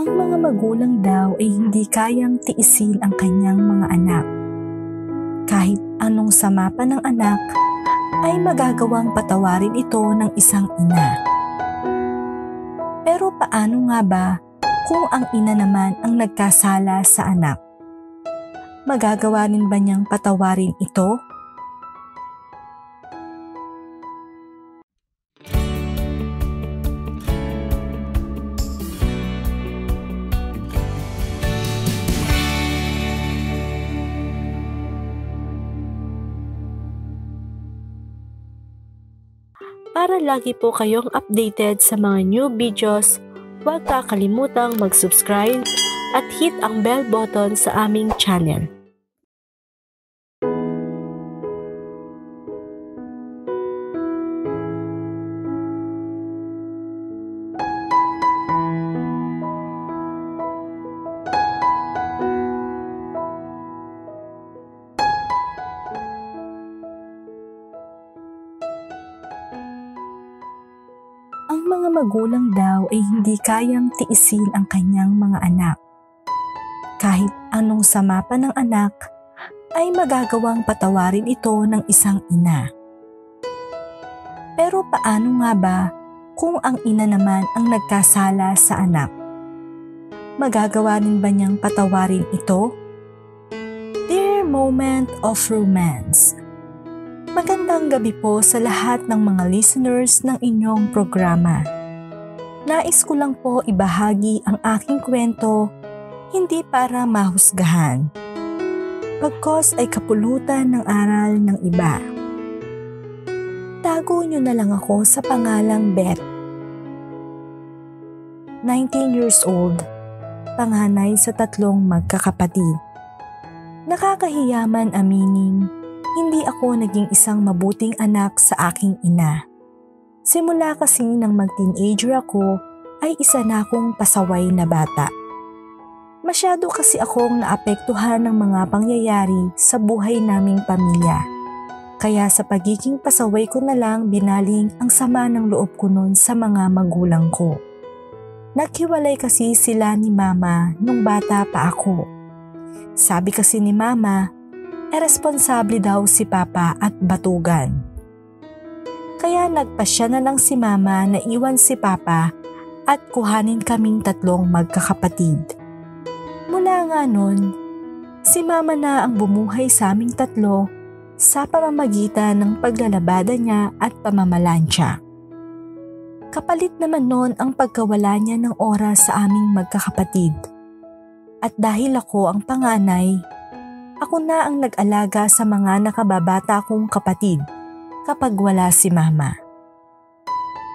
Ang mga magulang daw ay hindi kayang tiisin ang kanyang mga anak. Kahit anong sama pa ng anak, ay magagawang patawarin ito ng isang ina. Pero paano nga ba kung ang ina naman ang nagkasala sa anak? Magagawa rin ba niyang patawarin ito? Para lagi po kayong updated sa mga new videos, huwag kakalimutang mag-subscribe at hit ang bell button sa aming channel. Ang mga magulang daw ay hindi kayang tiisin ang kanyang mga anak. Kahit anong sama pa ng anak, ay magagawang patawarin ito ng isang ina. Pero paano nga ba kung ang ina naman ang nagkasala sa anak? Magagawa rin ba niyang patawarin ito? Dear Moment of Romance, magandang gabi po sa lahat ng mga listeners ng inyong programa. Nais ko lang po ibahagi ang aking kwento, hindi para mahusgahan, pagkos ay kapulutan ng aral ng iba. Tago niyo na lang ako sa pangalang Beth. 19 years old, panganay sa 3 magkakapatid. Nakakahiyaman aminin, hindi ako naging isang mabuting anak sa aking ina. Simula kasi nang mag-teenager ako ay isa na akong pasaway na bata. Masyado kasi akong naapektuhan ng mga pangyayari sa buhay naming pamilya. Kaya sa pagiging pasaway ko na lang binaling ang sama ng loob ko noon sa mga magulang ko. Naghiwalay kasi sila ni mama nung bata pa ako. Sabi kasi ni mama, responsable daw si papa at batugan. Kaya nagpasya na lang si mama na iwan si papa at kuhanin kaming 3 magkakapatid. Mula nga nun, si mama na ang bumuhay sa aming 3 sa pamamagitan ng paglalabada niya at pamamalansya. Kapalit naman nun ang pagkawala niya ng oras sa aming magkakapatid. At dahil ako ang panganay, ako na ang nag-alaga sa mga nakababata kong kapatid kapag wala si mama.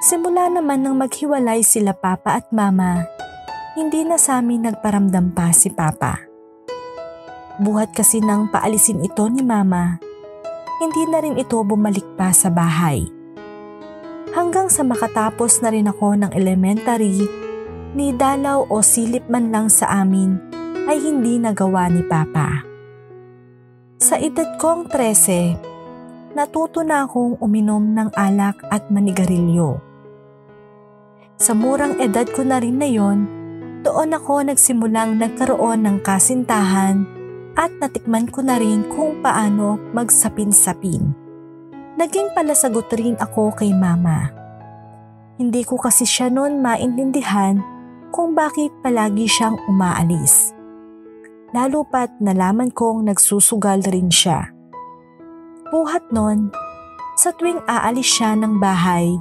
Simula naman nang maghiwalay sila papa at mama, hindi na sa amin nagparamdam pa si papa. Buhat kasi nang paalisin ito ni mama, hindi na rin ito bumalik pa sa bahay. Hanggang sa makatapos na rin ako ng elementary, ni dalaw o silip man lang sa amin ay hindi nagawa ni papa. Sa edad kong 13, natuto na akong uminom ng alak at manigarilyo. Sa murang edad ko na rin na yon, doon ako nagsimulang nagkaroon ng kasintahan at natikman ko na rin kung paano magsapin-sapin. Naging palasagot rin ako kay mama. Hindi ko kasi siya noon maintindihan kung bakit palagi siyang umaalis. Lalo pat nalaman kong nagsusugal rin siya. Buhat nun, sa tuwing aalis siya ng bahay,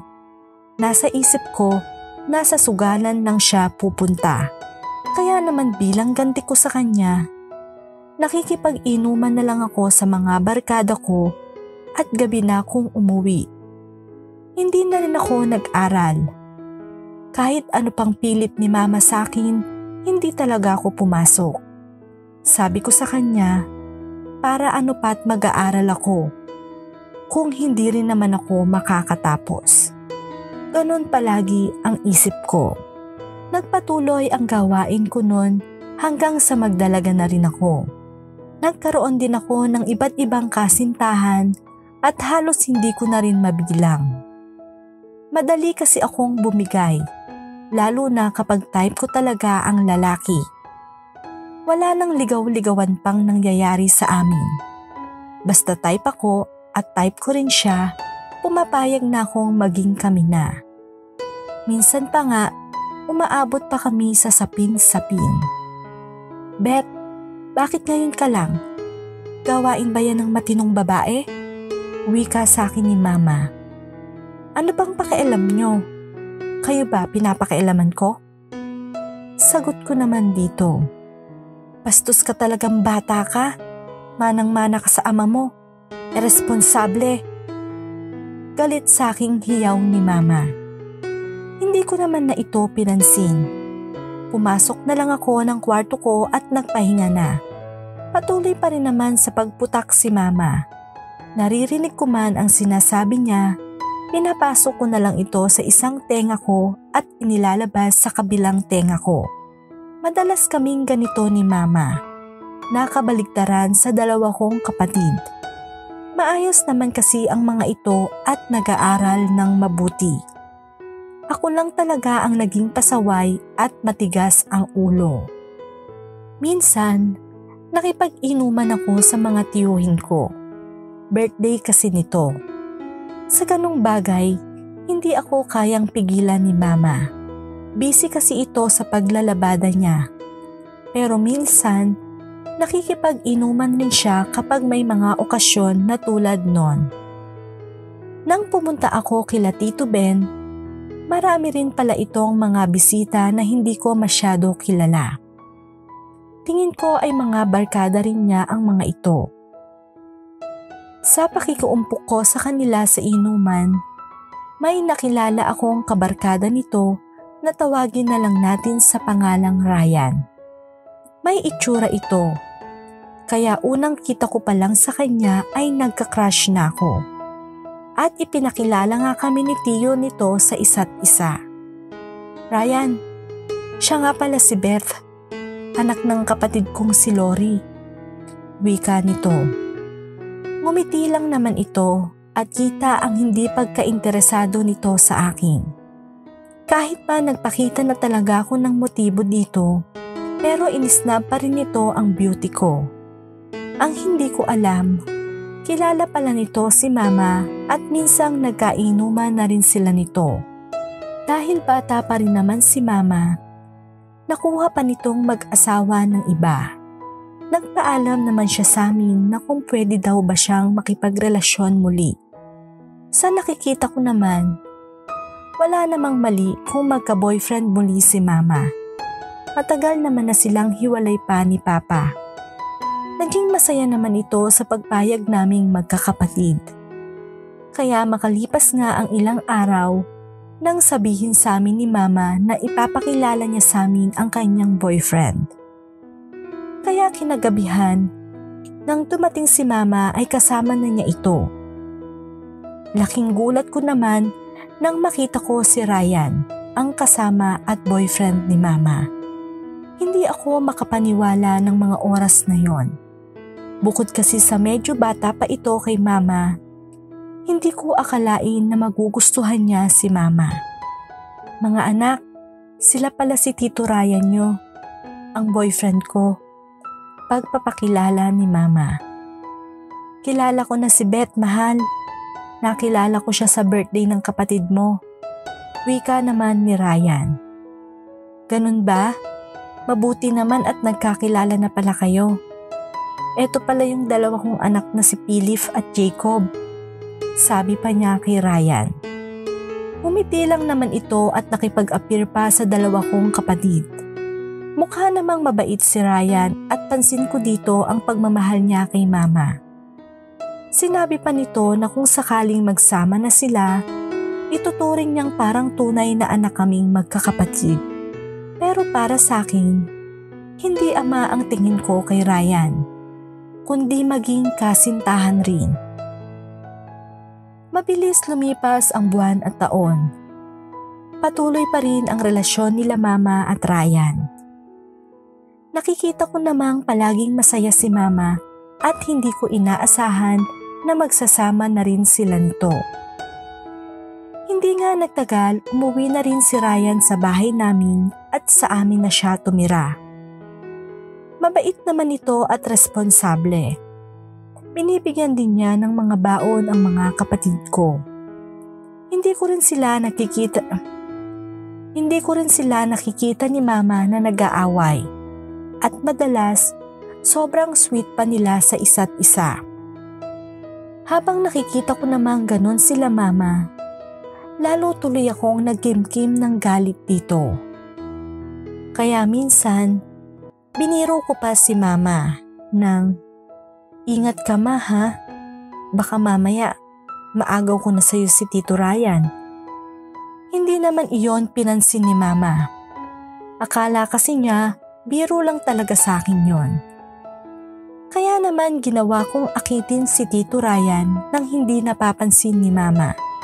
nasa isip ko nasa sugalan lang siya pupunta. Kaya naman bilang ganti ko sa kanya, nakikipag-inuman na lang ako sa mga barkada ko at gabi na akong umuwi. Hindi na rin ako nag-aral. Kahit ano pang pilit ni mama sa akin, hindi talaga ako pumasok. Sabi ko sa kanya, para ano pat mag-aaral ako, kung hindi rin naman ako makakatapos. Ganon palagi ang isip ko. Nagpatuloy ang gawain ko noon hanggang sa magdalaga na rin ako. Nagkaroon din ako ng iba't ibang kasintahan at halos hindi ko na rin mabilang. Madali kasi akong bumigay, lalo na kapag type ko talaga ang lalaki. Wala nang ligaw-ligawan pang nangyayari sa amin. Basta type ako at type ko rin siya, pumapayag na akong maging kami na. Minsan pa nga, umaabot pa kami sa sapin-sapin. "Beth, bakit ngayon ka lang? Gawain ba yan ng matinong babae?" Wika sa akin ni Mama. "Ano bang pakialam nyo? Kayo ba pinapakialaman ko?" Sagot ko naman dito. "Bastos ka talagang bata ka. Manang-mana ka sa ama mo. Iresponsable." Galit sa aking hiyaw ni Mama. Hindi ko naman na ito pinansin. Pumasok na lang ako ng kwarto ko at nagpahinga na. Patuloy pa rin naman sa pagputak si Mama. Naririnig ko man ang sinasabi niya, pinapasok ko na lang ito sa isang tenga ko at inilalabas sa kabilang tenga ko. Madalas kaming ganito ni Mama. Nakabaligtaran sa dalawa kong kapatid. Maayos naman kasi ang mga ito at nag-aaral ng mabuti. Ako lang talaga ang naging pasaway at matigas ang ulo. Minsan, nakipag-inuman ako sa mga tiyuhin ko. Birthday kasi nito. Sa ganung bagay, hindi ako kayang pigilan ni Mama. Busy kasi ito sa paglalabada niya. Pero minsan, nakikipag-inuman rin siya kapag may mga okasyon na tulad nun. Nang pumunta ako kila Tito Ben, marami rin pala itong mga bisita na hindi ko masyado kilala. Tingin ko ay mga barkada rin niya ang mga ito. Sa pakikiumpok ko sa kanila sa inuman, may nakilala akong kabarkada nito na tawagin na lang natin sa pangalang Ryan. May itsura ito, kaya unang kita ko pa lang sa kanya ay nagka-crush na ako. At ipinakilala nga kami ni Tiyo nito sa isa't isa. "Ryan, siya nga pala si Beth, anak ng kapatid kong si Lori." Wika nito. Ngumiti lang naman ito at kita ang hindi pagkainteresado nito sa akin. Kahit pa nagpakita na talaga ako ng motibo dito, pero inisnab pa rin nito ang beauty ko. Ang hindi ko alam, kilala pala nito si Mama at minsang nagkainuman na rin sila nito. Dahil bata pa rin naman si Mama, nakuha pa nitong mag-asawa ng iba. Nagpaalam naman siya sa amin na kung pwede daw ba siyang makipagrelasyon muli. Sa nakikita ko naman, wala namang mali kung magka-boyfriend muli si Mama. Matagal naman na silang hiwalay pa ni Papa. Naging masaya naman ito sa pagpayag naming magkakapatid. Kaya makalipas nga ang ilang araw, nang sabihin sa amin ni Mama na ipapakilala niya sa amin ang kanyang boyfriend. Kaya kinagabihan, nang dumating si Mama ay kasama na niya ito. Laking gulat ko naman nang makita ko si Ryan, ang kasama at boyfriend ni Mama. Hindi ako makapaniwala ng mga oras na yon. Bukod kasi sa medyo bata pa ito kay Mama, hindi ko akalain na magugustuhan niya si Mama. "Mga anak, sila pala si Tito Ryan nyo, ang boyfriend ko." Pagpapakilala ni Mama. "Kilala ko na si Beth, mahal. Nakilala ko siya sa birthday ng kapatid mo." Wika naman ni Ryan. "Ganun ba? Mabuti naman at nagkakilala na pala kayo. Eto pala yung dalawa kong anak na si Philip at Jacob." Sabi pa niya kay Ryan. Umiti lang naman ito at nakipag-appear pa sa dalawa kong kapatid. Mukha namang mabait si Ryan at pansin ko dito ang pagmamahal niya kay Mama. Sinabi pa nito na kung sakaling magsama na sila, ituturing niyang parang tunay na anak kaming magkakapatid. Pero para sa akin, hindi ama ang tingin ko kay Ryan, kundi maging kasintahan rin. Mabilis lumipas ang buwan at taon. Patuloy pa rin ang relasyon nila Mama at Ryan. Nakikita ko namang palaging masaya si Mama at hindi ko inaasahan na magsasama na rin sila nito. Hindi Hindi nga nagtagal, umuwi na rin si Ryan sa bahay namin at sa amin na siya tumira. Mabait naman ito at responsable. Binibigyan din niya ng mga baon ang mga kapatid ko. Hindi ko rin sila nakikita ni Mama na nag-aaway. At madalas, sobrang sweet pa nila sa isa't isa. Habang nakikita ko namang ganon sila Mama, lalo tuloy akong nagkimkim ng galit dito. Kaya minsan, biniro ko pa si Mama ng, "Ingat ka Ma ha, baka mamaya maagaw ko na sa'yo si Tito Ryan." Hindi naman iyon pinansin ni Mama. Akala kasi niya biro lang talaga sa akin yon. Kaya naman ginawa kong akitin si Tito Ryan nang hindi napapansin ni Mama.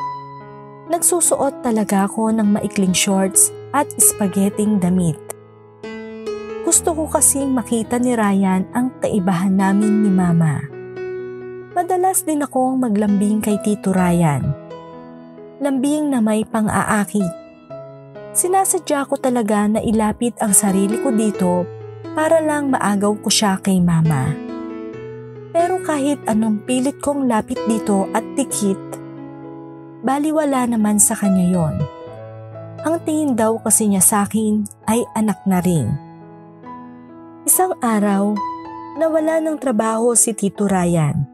Nagsusuot talaga ako ng maikling shorts at spagetting damit. Gusto ko kasing makita ni Ryan ang kaibahan namin ni Mama. Madalas din akong maglambing kay Tito Ryan. Lambing na may pang-aakit. Sinasadya ko talaga na ilapit ang sarili ko dito para lang maagaw ko siya kay Mama. Pero kahit anong pilit kong lapit dito at tikit, baliwala naman sa kanya yon. Ang tingin daw kasi niya sa akin ay anak na rin. Isang araw, nawala ng trabaho si Tito Ryan.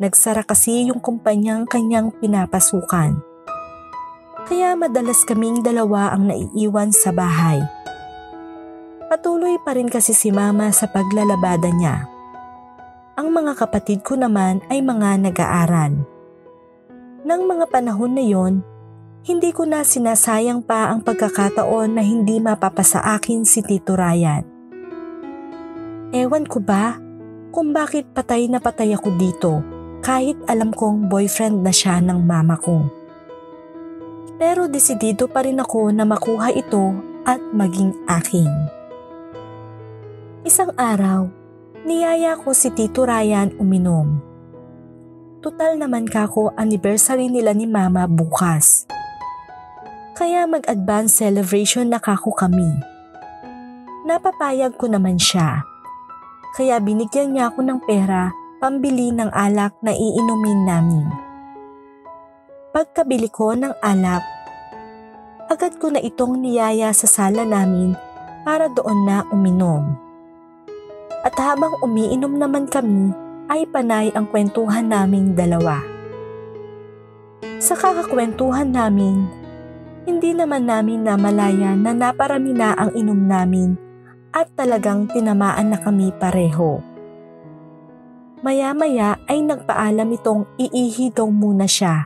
Nagsara kasi yung kumpanyang kanyang pinapasukan. Kaya madalas kaming dalawa ang naiiwan sa bahay. Patuloy pa rin kasi si Mama sa paglalabada niya. Ang mga kapatid ko naman ay mga nag-aaral. Nang mga panahon na yon, hindi ko na sinasayang pa ang pagkakataon na hindi mapapasa akin si Tito Ryan. Ewan ko ba kung bakit patay na patay ako dito kahit alam kong boyfriend na siya ng Mama ko. Pero desidido pa rin ako na makuha ito at maging akin. Isang araw, niyaya ko si Tito Ryan uminom. Tutal naman kako anniversary nila ni Mama bukas. Kaya mag-advance celebration na kako kami. Napapayag ko naman siya. Kaya binigyan niya ako ng pera pambili ng alak na iinumin namin. Pagkabili ko ng alak, agad ko na itong niyaya sa sala namin para doon na uminom. At habang umiinom naman kami, ay panay ang kwentuhan naming dalawa. Sa kakakwentuhan namin, hindi naman namin namalaya na naparami na ang inom namin at talagang tinamaan na kami pareho. Maya-maya ay nagpaalam itong iihi daw muna siya.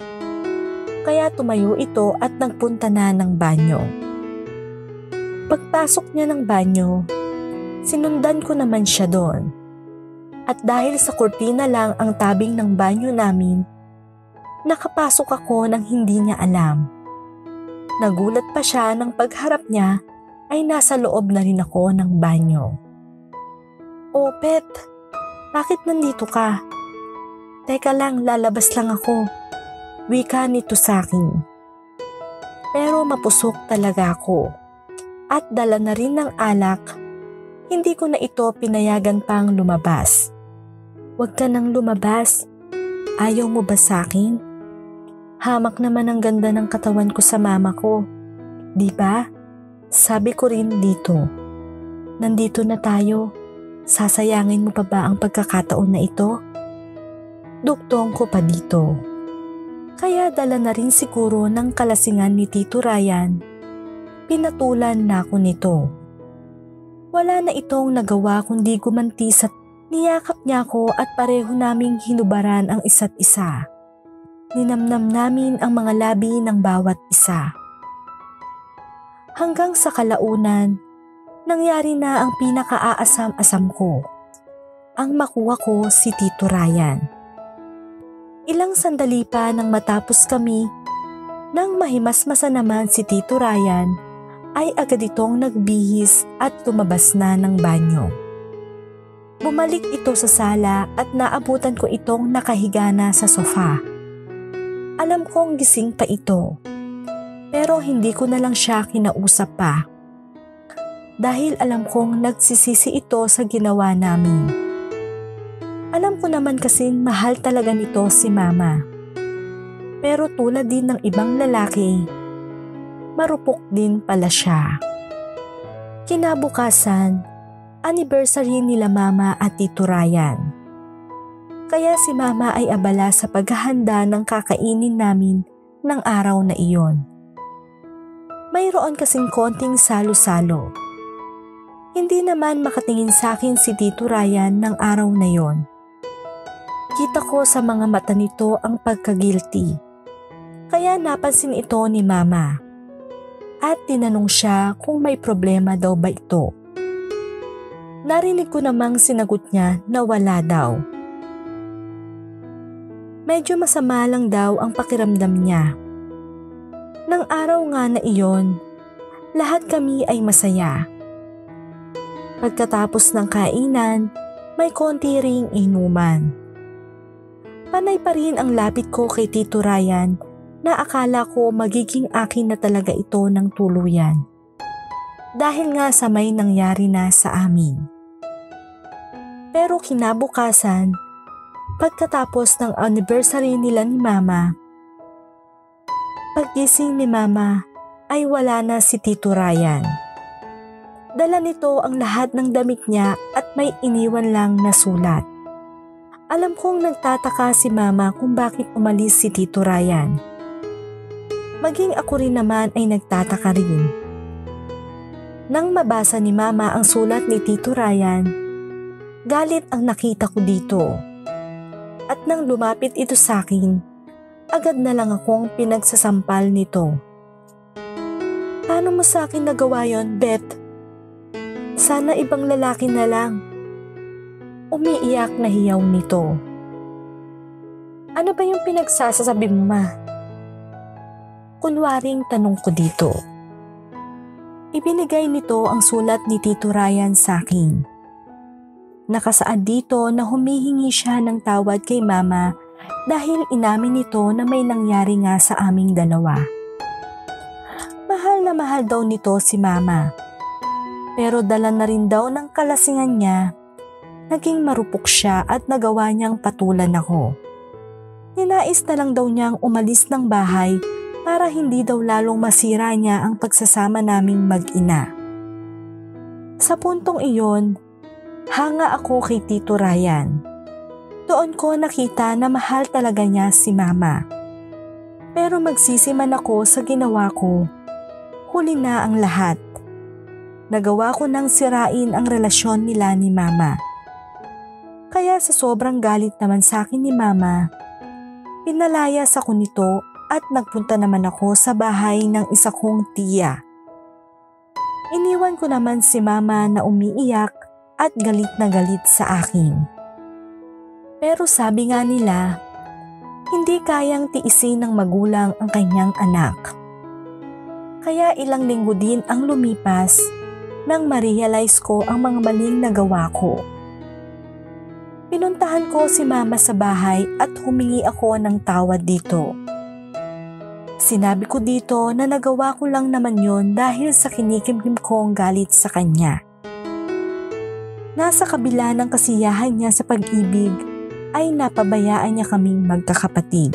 Kaya tumayo ito at nagpunta na ng banyo. Pagpasok niya ng banyo, sinundan ko naman siya doon. At dahil sa kurtina lang ang tabing ng banyo namin, nakapasok ako nang hindi niya alam. Nagulat pa siya nang pagharap niya ay nasa loob na rin ako ng banyo. "Oh, Pet, bakit nandito ka?" "Teka lang, lalabas lang ako." Wika nito sa akin. Pero mapusok talaga ako. At dala na rin ng alak, hindi ko na ito pinayagan pang lumabas. "Huwag ka nang lumabas. Ayaw mo ba sa akin? Hamak naman ang ganda ng katawan ko sa Mama ko. Di ba? Sabi ko rin dito. Nandito na tayo. Sasayangin mo pa ba ang pagkakataon na ito?" Duktong ko pa dito. Kaya dala na rin siguro ng kalasingan ni Tito Ryan, pinatulan na ako nito. Wala na itong nagawa kundi gumanti sa niyakap niya ako at pareho naming hinubaran ang isa't isa. Ninamnam namin ang mga labi ng bawat isa. Hanggang sa kalaunan, nangyari na ang pinakaaasam-asam ko. Ang makuha ko si Tito Ryan. Ilang sandali pa nang matapos kami, nang mahimasmasa naman si Tito Ryan, ay agad itong nagbihis at tumabas na ng banyo. Bumalik ito sa sala at naabutan ko itong nakahiga na sa sofa. Alam kong gising pa ito. Pero hindi ko na lang siya kinausap pa. Dahil alam kong nagsisisi ito sa ginawa namin. Alam ko naman kasing mahal talaga nito si Mama. Pero tulad din ng ibang lalaki, marupok din pala siya. Kinabukasan, anniversary nila Mama at Tito Ryan. Kaya si Mama ay abala sa paghahanda ng kakainin namin ng araw na iyon. Mayroon kasing konting salo-salo. Hindi naman makatingin sa akin si Tito Ryan ng araw na yon. Kita ko sa mga mata nito ang pagka-guilty. Kaya napansin ito ni Mama. At tinanong siya kung may problema daw ba ito. Narinig ko namang sinagot niya na wala daw. Medyo masama lang daw ang pakiramdam niya. Nang araw nga na iyon, lahat kami ay masaya. Pagkatapos ng kainan, may konti ring inuman. Panay pa rin ang lapit ko kay Tito Ryan na akala ko magiging akin na talaga ito ng tuluyan. Dahil nga sa may nangyari na sa amin. Pero kinabukasan, pagkatapos ng anniversary nila ni Mama, paggising ni Mama ay wala na si Tito Ryan. Dala nito ang lahat ng damit niya at may iniwan lang na sulat. Alam kong nagtataka si Mama kung bakit umalis si Tito Ryan. Maging ako rin naman ay nagtataka rin. Nang mabasa ni Mama ang sulat ni Tito Ryan, galit ang nakita ko dito. At nang lumapit ito sa akin, agad na lang akong pinagsasampal nito. Paano mo sa akin nagawa yon, Beth? Sana ibang lalaki na lang. Umiiyak na hiyaw nito. Ano ba yung pinagsasabi mo, Ma? Kunwaring tanong ko dito. Ibinigay nito ang sulat ni Tito Ryan sa akin. Nakasaad dito na humihingi siya ng tawad kay Mama dahil inamin nito na may nangyari nga sa aming dalawa. Mahal na mahal daw nito si Mama. Pero dala na rin daw ng kalasingan niya, naging marupok siya at nagawa niyang patulan ako. Ninais na lang daw niyang umalis ng bahay para hindi daw lalong masira niya ang pagsasama naming mag-ina. Sa puntong iyon, hanga ako kay Tito Ryan. Doon ko nakita na mahal talaga niya si Mama. Pero magsisi man ako sa ginawa ko, huli na ang lahat. Nagawa ko nang sirain ang relasyon nila ni Mama. Kaya sa sobrang galit naman sa akin ni Mama, pinalayas ako nito at nagpunta naman ako sa bahay ng isa kong tiya. Iniwan ko naman si Mama na umiiyak at galit na galit sa akin. Pero sabi nga nila, hindi kayang tiisin ng magulang ang kanyang anak. Kaya ilang linggo din ang lumipas nang ma-realize ko ang mga maling nagawa ko. Pinuntahan ko si Mama sa bahay at humingi ako ng tawad dito. Sinabi ko dito na nagawa ko lang naman yon dahil sa kinikimkim kong galit sa kanya. Nasa kabila ng kasiyahan niya sa pag-ibig ay napabayaan niya kaming magkakapatid.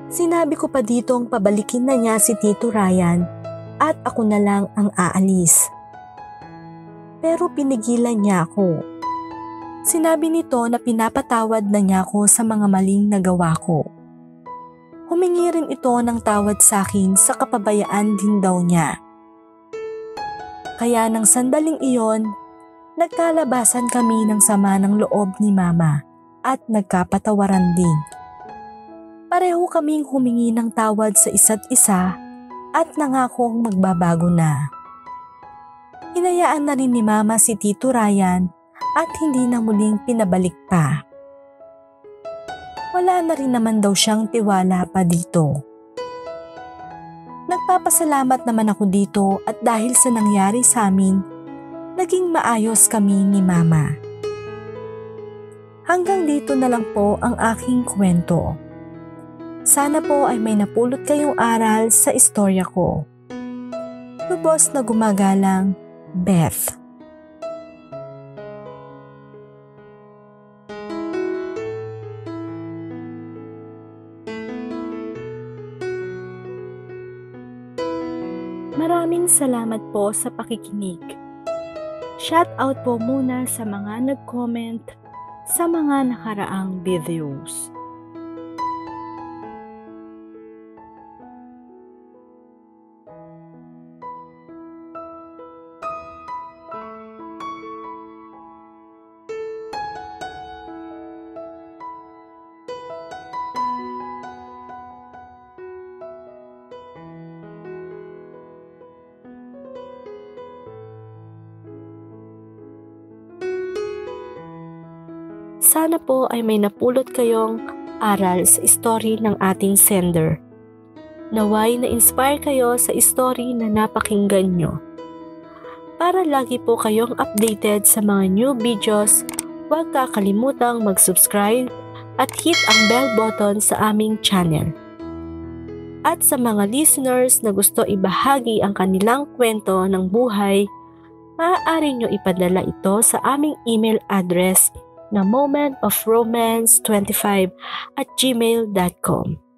Sinabi ko pa dito ang pabalikin na niya si Tito Ryan at ako na lang ang aalis. Pero pinigilan niya ako. Sinabi nito na pinapatawad na niya ako sa mga maling nagawa ko. Humingi rin ito ng tawad sa akin sa kapabayaan din daw niya. Kaya nang sandaling iyon, nagkalabasan kami ng sama ng loob ni Mama at nagkapatawaran din. Pareho kaming humingi ng tawad sa isa't isa at nangakong magbabago na. Hinayaan na rin ni Mama si Tito Ryan at hindi na muling pinabalik pa. Wala na rin naman daw siyang tiwala pa dito. Nagpapasalamat naman ako dito at dahil sa nangyari sa amin, naging maayos kami ni Mama. Hanggang dito na lang po ang aking kwento. Sana po ay may napulot kayong aral sa istorya ko. Lubos na gumagalang, Beth. Maraming salamat po sa pakikinig. Shout out po muna sa mga nag-comment sa mga nakaraang videos. Sana po ay may napulot kayong aral sa story ng ating sender. Naway na-inspire kayo sa story na napakinggan nyo. Para lagi po kayong updated sa mga new videos, huwag kakalimutang mag-subscribe at hit ang bell button sa aming channel. At sa mga listeners na gusto ibahagi ang kanilang kwento ng buhay, maaari nyo ipadala ito sa aming email address na momentofromance25@gmail.com.